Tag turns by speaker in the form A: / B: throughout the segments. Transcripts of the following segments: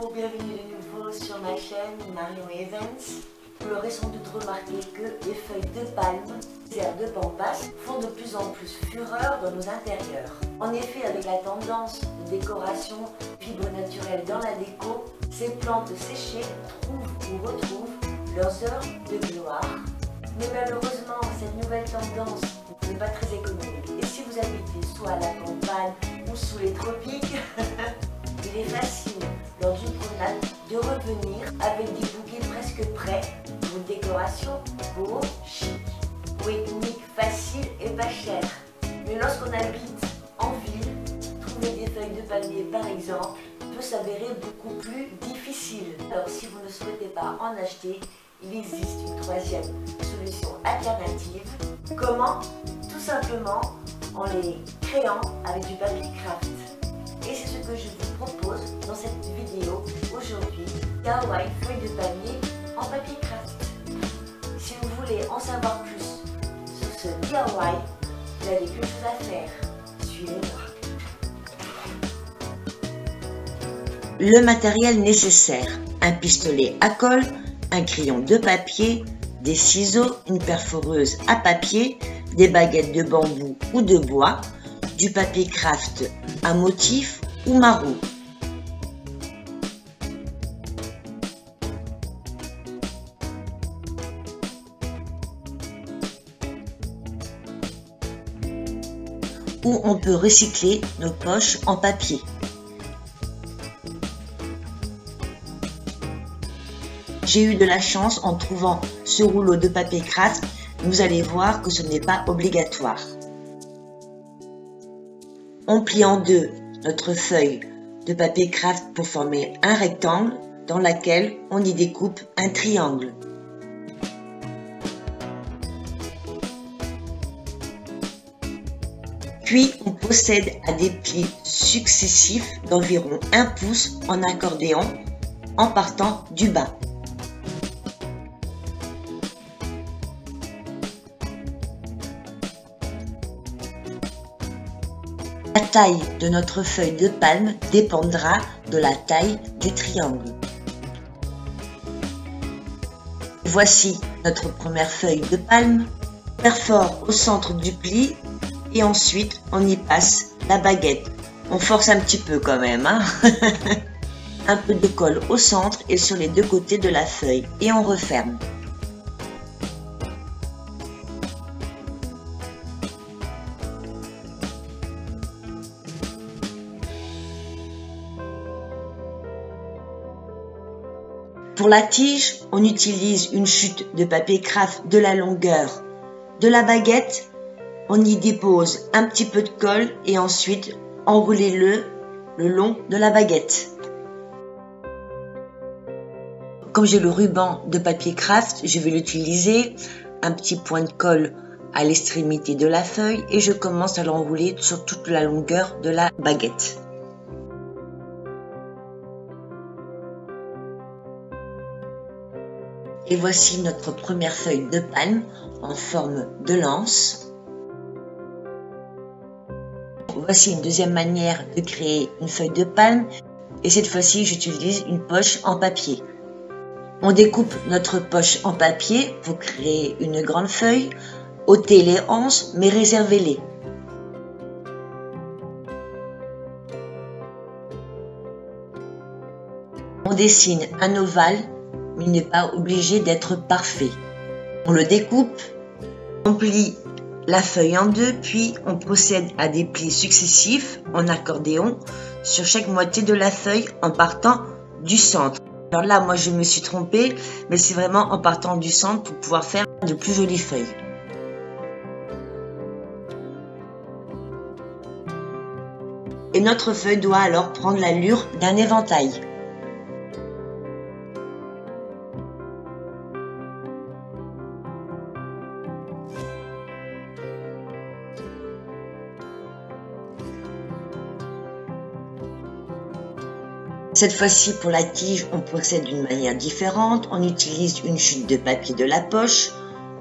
A: Bonjour, bienvenue de nouveau sur ma chaîne Marion Evans. Vous l'aurez sans doute remarqué que les feuilles de palme, les herbes de pampas font de plus en plus fureur dans nos intérieurs. En effet, avec la tendance de décoration fibres naturelles dans la déco, ces plantes séchées trouvent ou retrouvent leurs heures de gloire. Mais malheureusement, cette nouvelle tendance n'est pas très économique. Et si vous habitez soit à la campagne ou sous les tropiques, il est facile, lors d'une promenade, de revenir avec des bouquets presque prêts pour une décoration beau, chic, poétique, facile et pas cher. Mais lorsqu'on habite en ville, trouver des feuilles de palmier par exemple peut s'avérer beaucoup plus difficile. Alors si vous ne souhaitez pas en acheter, il existe une troisième solution alternative. Comment? Tout simplement en les créant avec du papier craft. Et c'est ce que je vous propose dans cette vidéo aujourd'hui, DIY feuilles de palmier en papier craft. Si vous voulez en savoir plus sur ce DIY, vous avez quelque chose à faire. Suivez-moi.
B: Le matériel nécessaire: un pistolet à colle, un crayon de papier, des ciseaux, une perforeuse à papier, des baguettes de bambou ou de bois, du papier craft à motif ou maraud. Ou on peut recycler nos poches en papier. J'ai eu de la chance en trouvant ce rouleau de papier craft. Vous allez voir que ce n'est pas obligatoire. On plie en deux notre feuille de papier craft pour former un rectangle dans lequel on y découpe un triangle. Puis on procède à des plis successifs d'environ 1 pouce en accordéon en partant du bas. La taille de notre feuille de palme dépendra de la taille du triangle. Voici notre première feuille de palme. Perfore au centre du pli et ensuite on y passe la baguette. On force un petit peu quand même, hein. Un peu de colle au centre et sur les deux côtés de la feuille et on referme. Pour la tige, on utilise une chute de papier craft de la longueur de la baguette. On y dépose un petit peu de colle et ensuite enroulez-le le long de la baguette. Comme j'ai le ruban de papier craft, je vais l'utiliser. Un petit point de colle à l'extrémité de la feuille et je commence à l'enrouler sur toute la longueur de la baguette. Et voici notre première feuille de palme en forme de lance. Voici une deuxième manière de créer une feuille de palme et cette fois-ci j'utilise une poche en papier. On découpe notre poche en papier pour créer une grande feuille. Ôtez les anses mais réservez-les. On dessine un ovale, mais il n'est pas obligé d'être parfait. On le découpe, on plie la feuille en deux, puis on procède à des plis successifs en accordéon sur chaque moitié de la feuille en partant du centre. Alors là, moi je me suis trompée, mais c'est vraiment en partant du centre pour pouvoir faire de plus jolies feuilles. Et notre feuille doit alors prendre l'allure d'un éventail. Cette fois-ci, pour la tige, on procède d'une manière différente. On utilise une chute de papier de la poche.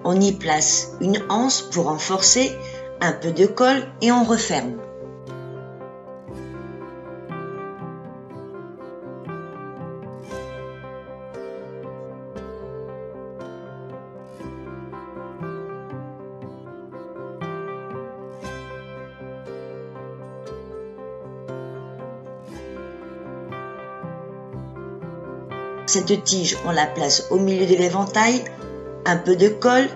B: On y place une anse pour renforcer, un peu de colle et on referme. Cette tige, on la place au milieu de l'éventail, un peu de colle.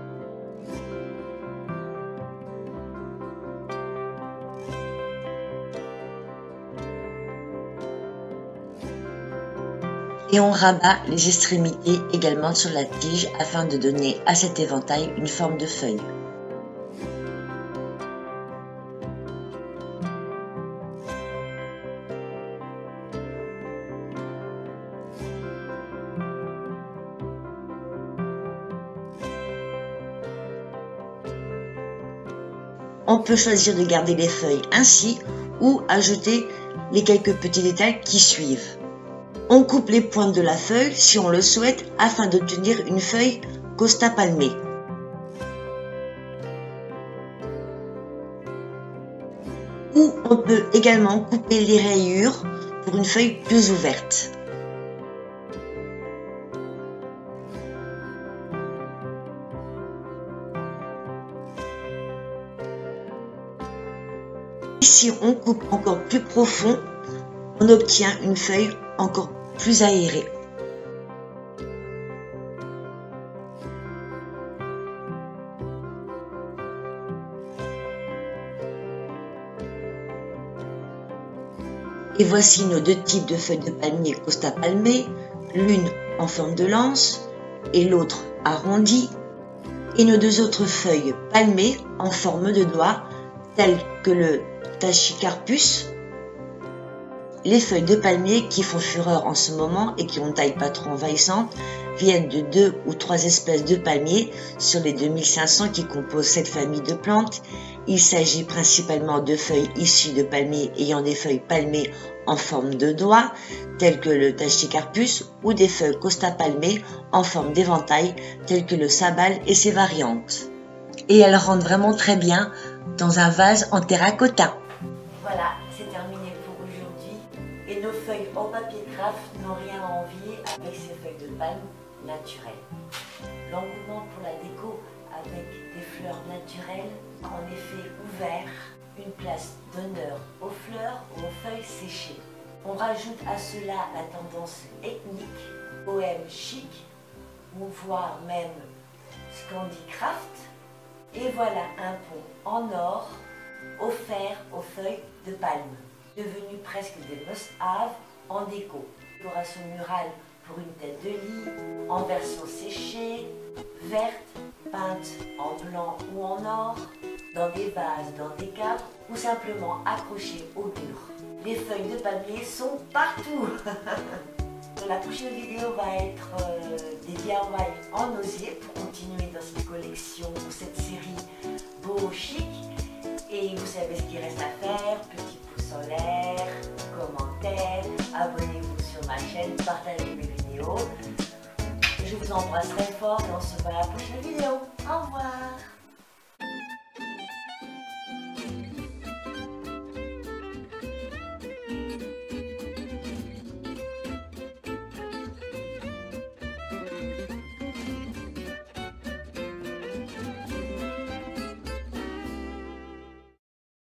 B: Et on rabat les extrémités également sur la tige afin de donner à cet éventail une forme de feuille. On peut choisir de garder les feuilles ainsi ou ajouter les quelques petits détails qui suivent. On coupe les pointes de la feuille si on le souhaite afin d'obtenir une feuille Costa palmée. Ou on peut également couper les rayures pour une feuille plus ouverte. Si on coupe encore plus profond, on obtient une feuille encore plus aérée. Et voici nos deux types de feuilles de palmier Costa palmée, l'une en forme de lance et l'autre arrondie, et nos deux autres feuilles palmées en forme de doigt, telles que le Tachycarpus. Les feuilles de palmier qui font fureur en ce moment et qui ont une taille pas trop envahissante viennent de 2 ou 3 espèces de palmiers sur les 2500 qui composent cette famille de plantes. Il s'agit principalement de feuilles issues de palmiers ayant des feuilles palmées en forme de doigt, telles que le Tachycarpus, ou des feuilles Costa palmées en forme d'éventail, telles que le Sabal et ses variantes. Et elles rentrent vraiment très bien dans un vase en terracotta.
A: Voilà, c'est terminé pour aujourd'hui. Et nos feuilles en papier craft n'ont rien à envier avec ces feuilles de palme naturelles. L'engouement pour la déco avec des fleurs naturelles a en effet ouvert une place d'honneur aux fleurs ou aux feuilles séchées. On rajoute à cela la tendance ethnique, bohème chic, ou voire même Scandicraft. Et voilà un pont en or offert aux feuilles de palme, devenu presque des must-have en déco. Décoration murale pour une tête de lit, en version séchée, verte, peinte en blanc ou en or, dans des vases, dans des cadres ou simplement accrochées au mur. Les feuilles de palmier sont partout. La prochaine vidéo va être des DIY en osier pour continuer dans cette collection ou cette série beau chic. Et vous savez ce qu'il reste à faire, petit pouce en l'air, commentaire, abonnez-vous sur ma chaîne, partagez mes vidéos. Je vous embrasse très fort et on se voit à la prochaine vidéo. Au revoir.